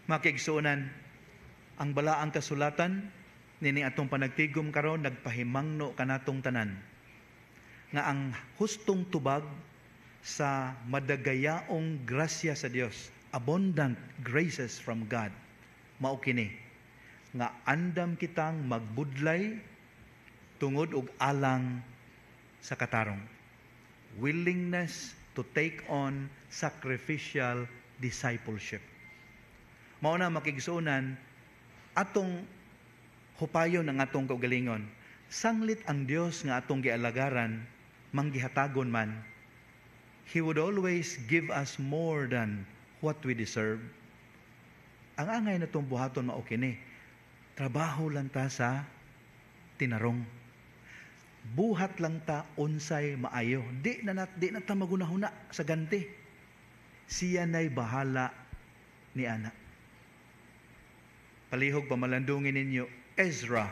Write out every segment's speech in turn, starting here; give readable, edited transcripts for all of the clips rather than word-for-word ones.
Makigsuonan, ang balaang kasulatan nini atong panagtigom karon nagpahimangno kanatong tanan nga ang hustong tubag sa madagayaong grasya sa Dios, abundant graces from God, mao kini nga andam kitang magbudlay tungod og alang sa katarong. Willingness to take on sacrificial discipleship. Mao na makigsuonan atong hupayon ang atong kaugalingon. Sanglit ang Dios nga atong gialagaran, manggihatagon man, He would always give us more than what we deserve. Ang angay na itong buhaton mao kini, trabaho lang ta sa tinarong. Buhat lang ta unsay maayo. Di na ta magunahuna sa ganti. Siya na'y bahala ni ana. Palihog pamalandungin ninyo Ezra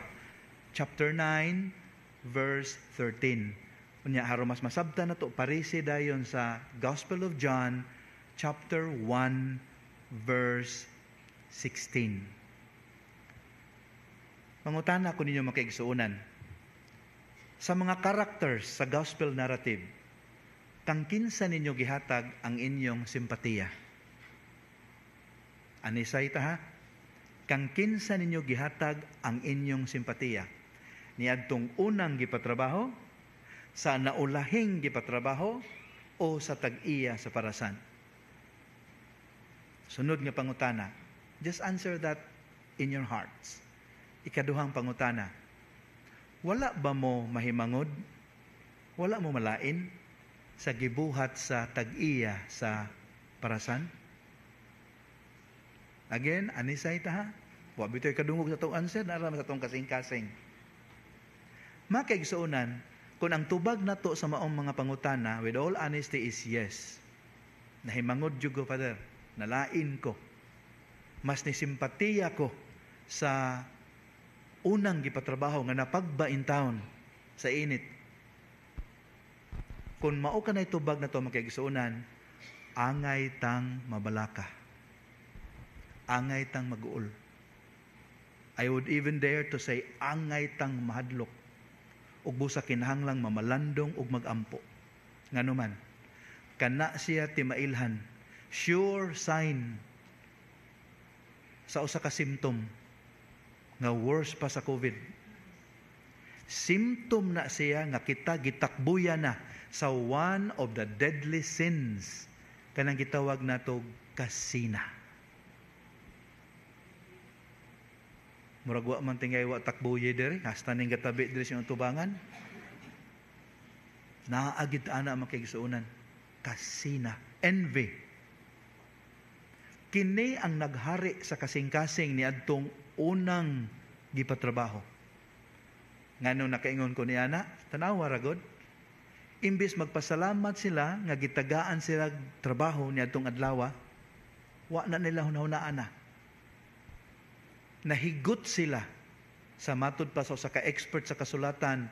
chapter 9 verse 13. Unya haro mas masabta na to parisi dayon sa Gospel of John chapter 1 verse 16. Mangutana ko ninyo makaigsuunan. Sa mga characters sa gospel narrative, kang kinsa ninyo gihatag ang inyong simpatiya? Anisay ta ha? Kang kinsa ninyo gihatag ang inyong simpatiya? Niadtong unang gipatrabaho, sa naulahing gipatrabaho, o sa tag-iya sa parasan? Sunod nga pangutana. Just answer that in your hearts. Ikaduhang pangutana. Wala ba mo mahimangod? Wala mo malain sa gibuhat sa tag-iya sa parasan? Again, anisay ta ha? Wa bitoy kadungog sa itong answer, naram sa itong kasing-kasing. Makaigsuunan, kung ang tubag na to sa maong mga pangutana, with all honesty is yes. Nahimangod jugo, Father. Nalain ko. Mas nisimpatiya ko sa unang gipatrabaho nga napagbain taon sa init. Kung mao ka na itubag na to makaigsuunan, angay tang mabalaka. Angay tang mag-uol. I would even dare to say, angay tang mahadlok. Ug busa kinahanglang mamalandong ug magampo. Nganuman, kana siya timailhan, sure sign sa usa ka symptom nga worse pa sa COVID. Symptom na siya nga kita gitakbuya na sa one of the deadly sins kanang gitawag nato kasina. Murag wa man tingay wa takbuye diri, hasta ning gatabi diri sa tubangan. Naagid ana makigsuunan. Kasina, envy. Kini ang naghari sa kasing-kasing ni adtong unang gipatrabaho. Ngano nakaingon ko ni ana, tanawa ra gud. Imbis magpasalamat sila nga gitagaan sila trabaho ni adtong adlaw, wa na nila hunahunaan na. Nahigot sila sa matud pa sa ka-expert sa kasulatan,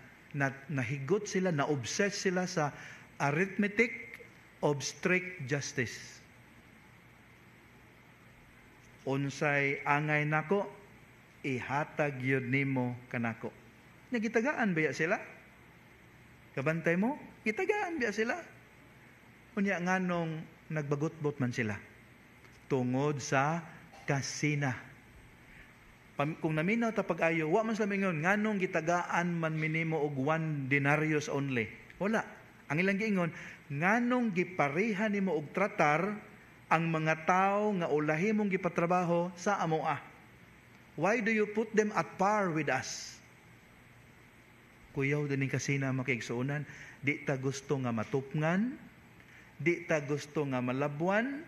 nahigot sila, na-obsess sila sa arithmetic of strict justice. Unsay angay nako, ihatag yun nimo kanako. Nagitagaan ba sila? Kabantay mo? Gitagaan ba sila? Unya nganong nagbagot-bot man sila? Tungod sa kasina. Kung naminaw ta pag-ayo, wa man sila mingon, nganong gitagaan man minimo og 1 denarius only. Wala. Ang ilang giingon, nganong giparihan nimo og tratar ang mga tao nga ulahi mong gipatrabaho sa amoa. Why do you put them at par with us? Kuyaw din kasina makigsuunan, di ta gusto nga matupngan, di ta gusto nga malabwan,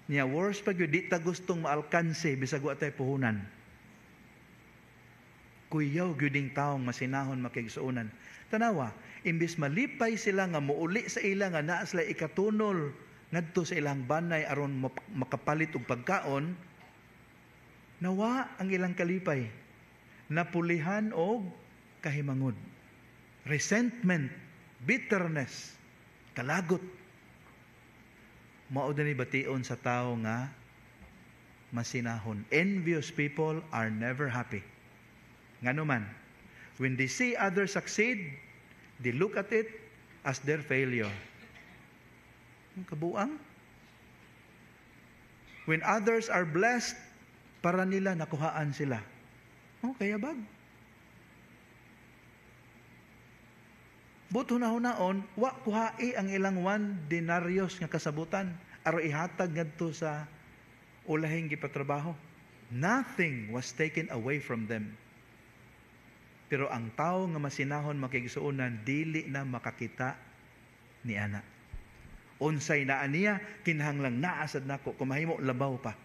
niya worse pag yun, di ta gustong maalkanse bisag wa tay puhunan. Kuyaw gyuding taong masinahon makigsuunan. Tanawa, imbis malipay sila nga muuli sa ila nga naa sila ikatunol ngadto sa ilang banay aron makapalit og pagkaon, nawa ang ilang kalipay, napulihan og kahimangod, resentment, bitterness, kalagot. Mao dinhi bation sa tao nga masinahon. Envious people are never happy. Ngano man, when they see others succeed, they look at it as their failure. Ang kabuang. When others are blessed, para nila nakuhaan sila. Oh, kaya bag. Buto na hunaon, wa kuhai ang ilang 1 denaryos nga kasabutan, aro ihatag ngadto sa ulahing gipatrabaho. Nothing was taken away from them. Pero ang tao nga masinahon makigsuonan, dili na makakita ni ana. Unsay na aniya, kinahanglang naasad nako, kumahimo labaw pa.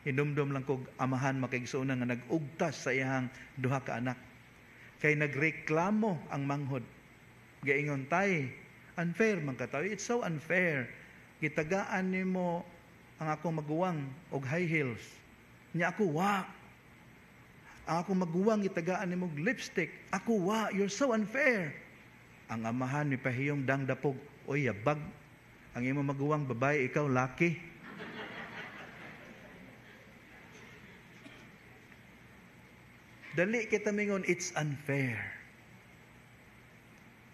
Hinumdum lang kog amahan makigsuonan nga nag-ugtas sa iyang duha ka anak. Kay nagreklamo ang manghod. Gaingon tay, unfair man ka tayo. It's so unfair. Gitagaan nimo ang akong maguwang og high heels. Nya ako wa. Ang akong maguwang itagaan nimo lipstick. Ako wa, you're so unfair. Ang amahan ni pahiyom dang dapog, oy yabag. Ang imo maguwang babae, ikaw laki. Dali kita mingon, it's unfair.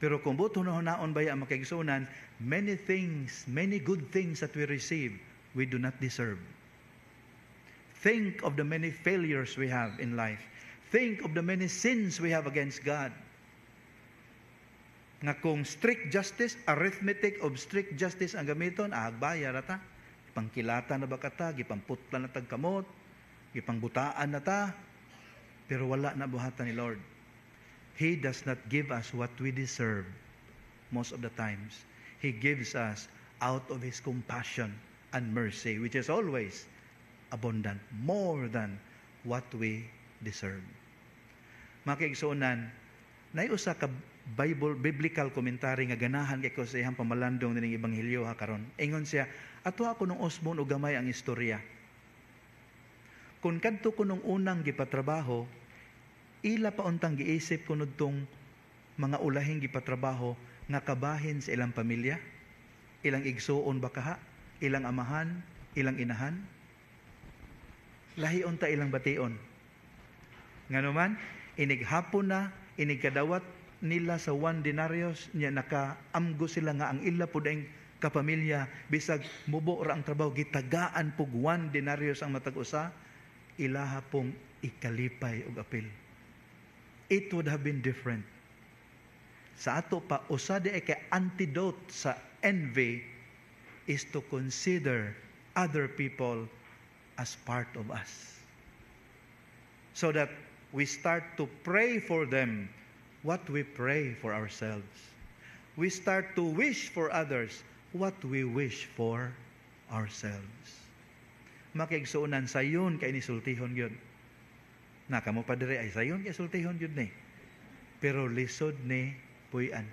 Pero kung buto na hunaon ba ang makigsunan, many things, many good things that we receive, we do not deserve. Think of the many failures we have in life. Think of the many sins we have against God. Nga kung strict justice, arithmetic of strict justice ang gamiton, ahagbaya rata. Ipangkilata na ba kata, gipamputla na tagkamot, gipangbutaan na ta, pero wala na buhatan ni Lord. He does not give us what we deserve most of the times. He gives us out of His compassion and mercy, which is always abundant, more than what we deserve. Makiigsuonan, naiusa ka biblical commentary nga ganahan kay ko sa iyang pamalandong ning ebanghelyo ha karon. Ingon siya, ato ako nung osmon o gamay ang istorya. Kung kadto ko nung unang gipatrabaho, ila pa untang giisip ko nudtong mga ulahing gipatrabaho nga kabahin sa ilang pamilya, ilang igsuon ba kaha, ilang amahan, ilang inahan, lahi unta ilang bation. Nganuman, inighapon na, inigkadawat nila sa 1 denaryos, niya nakaamgo sila nga ang ila po daing kapamilya, bisag mubo ra ang trabaho, gitagaan pug 1 denaryos ang matag-usa, ilaha pong ikalipay og apil. It would have been different. Sa ato pa, usa di ay kay antidote sa envy is to consider other people as part of us. So that we start to pray for them what we pray for ourselves. We start to wish for others what we wish for ourselves. Makigsuunan sayon kay nisultihon yun. Nakamo pa dire ay sayon kay sultihon yun ni. Pero lisod ni puy-an.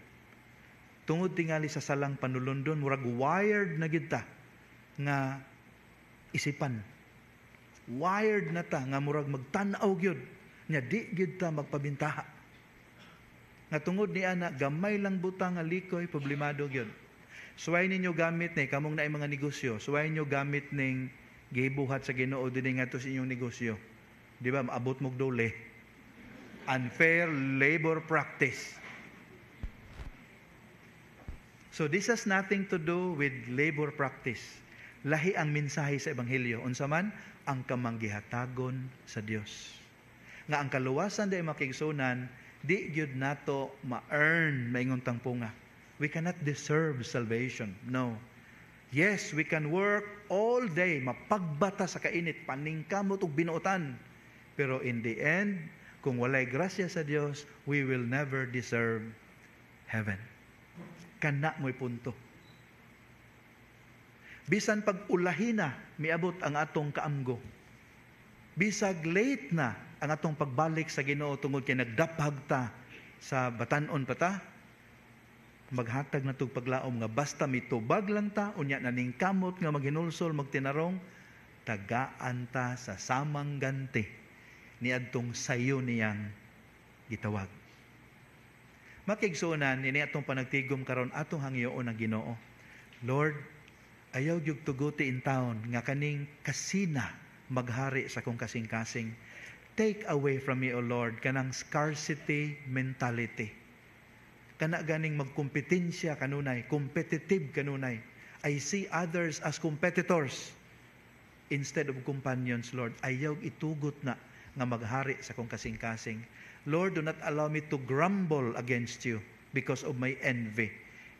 Tungod tingali sa salang panulundon, murag wired na gid ta nga isipan. Wired na ta nga murag magtan-aw gyud nya di gyud ta magpabintaha. Nga tungod ni ana gamay lang butang nga likoy problemado gyud. Suway ninyo gamit ni kamong naay mga negosyo, suway ninyo gamit ning gibuhat sa Ginoo dinhi ngadto sa inyong negosyo. Di ba maabot mog dole? Unfair labor practice. So this has nothing to do with labor practice. Lahi ang mensahe sa ebanghelyo. Unsa man ang kamanggihatagon sa Dios. Nga ang kaluwasan day makigsunan, di gyud nato ma-earn maingon tang punga. We cannot deserve salvation. No. Yes, we can work all day, mapagbata sa kainit, paningkamot ug binuotan. Pero in the end, kung walay grasya sa Dios, we will never deserve heaven. Kana mo'y punto. Bisan pag ulahina, miabot ang atong kaamgo. Bisag late na ang atong pagbalik sa Ginoo tungod kay nagdaphag ta sa batan-on pa ta, maghatag na tug paglaom nga basta mitubag lang ta, unya naningkamot nga maghinulsol, magtinarong, tagaan ta sa samang ganti ni adtong sayo niyang gitawag. Makigsuonan ini atong panagtigom karon atong hangyoon ang Ginoo. Lord, Ayaw gyud tuguti in town nga kaning kasina maghari sa kong kasing-kasing. Take away from me, O Lord, kanang scarcity mentality. Kana ganing magkompetensya kanunay, competitive kanunay. I see others as competitors instead of companions, Lord. Ayaw itugot na nga maghari sa kong kasing-kasing. Lord, do not allow me to grumble against you because of my envy.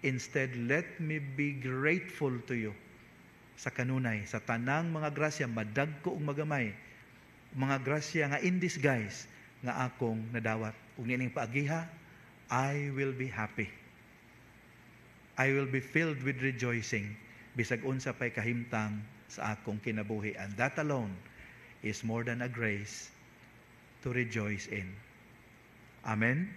Instead, let me be grateful to you sa kanunay, sa tanang mga grasya, madagko ug magamay, mga grasya nga in disguise nga akong nadawat. Ug nining paagiha, I will be happy. I will be filled with rejoicing bisag unsa pay kahimtang sa akong kinabuhi. And that alone is more than a grace to rejoice in. Amen.